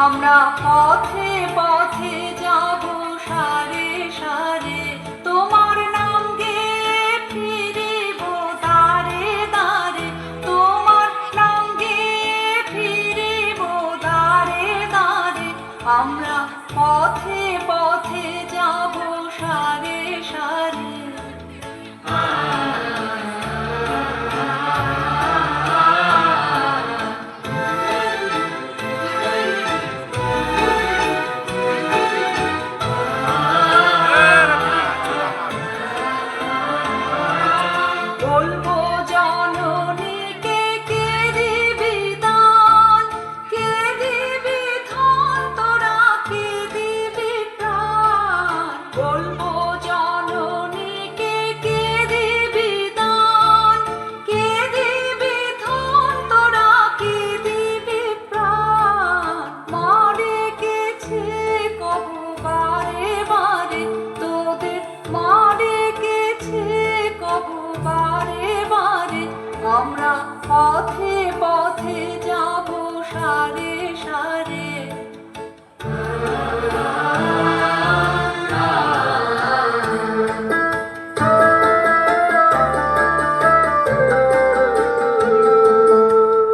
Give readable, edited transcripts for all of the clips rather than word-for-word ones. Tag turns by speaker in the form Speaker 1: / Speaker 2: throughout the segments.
Speaker 1: আমরা পথে পথে যাব সারে সারে, তোমার নাম গেয়ে ফিরিব দ্বারে দ্বারে, তোমার নাম গেয়ে ফিরিব দ্বারে দ্বারে। আমরা পথে পথে যাব সারে সারে। বলবো জননীকে কে দিবি দান, কে দিবি ধন, তোরা কে দিবি প্রাণ। বলবো জননীকে কে দিবি দান, কে দিবি ধন, তোরা কে দিবি প্রাণ। মা ডেকেছে কবু বারে বারে, তোদের মা ডেকেছে কবু বারে বারে। আমরা পথে পথে যাব সারে সারে।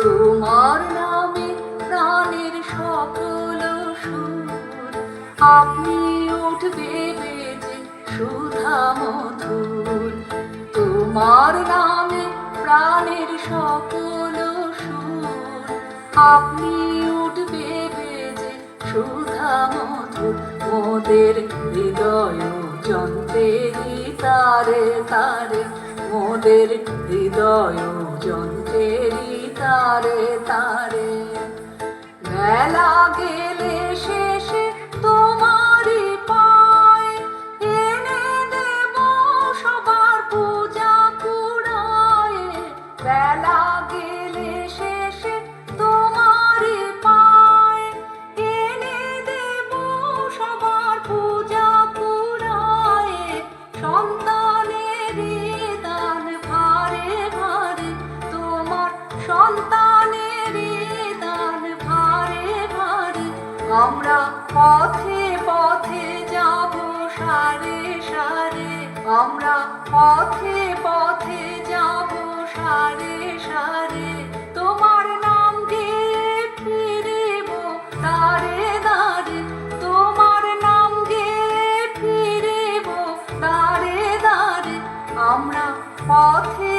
Speaker 1: তোমার নামে প্রাণের সকল সুর, আপনি উঠবে বেজে সুধা মধুর। তোমার নামে প্রাণের সকল সুর, আপনি উঠবে বেজে সুধা মধুর। মোদের হৃদয় যন্ত্রেরই তারে তারে, মোদের হৃদয় যন্ত্রেরই তারে তারে। বেলা গেলে শেষে তোমারই পায়, এনে দেব সবার পূজা কুড়ায়। বেলা গেলে শেষে তোমারই পায়, এনে দেব সবার পূজা কুড়ায়। সন্তানেরই দান ভারে ভারে, তোমার সন্তানেরই দান ভারে ভারে। আমরা পথে পথে যাব সারে সারে, আমরা পথে পথে যাব সারে সারে। তোমার নাম গেয়ে ফিরিব দ্বারে দ্বারে, তোমার নাম গেয়ে ফিরিব দ্বারে দ্বারে। আমরা পথে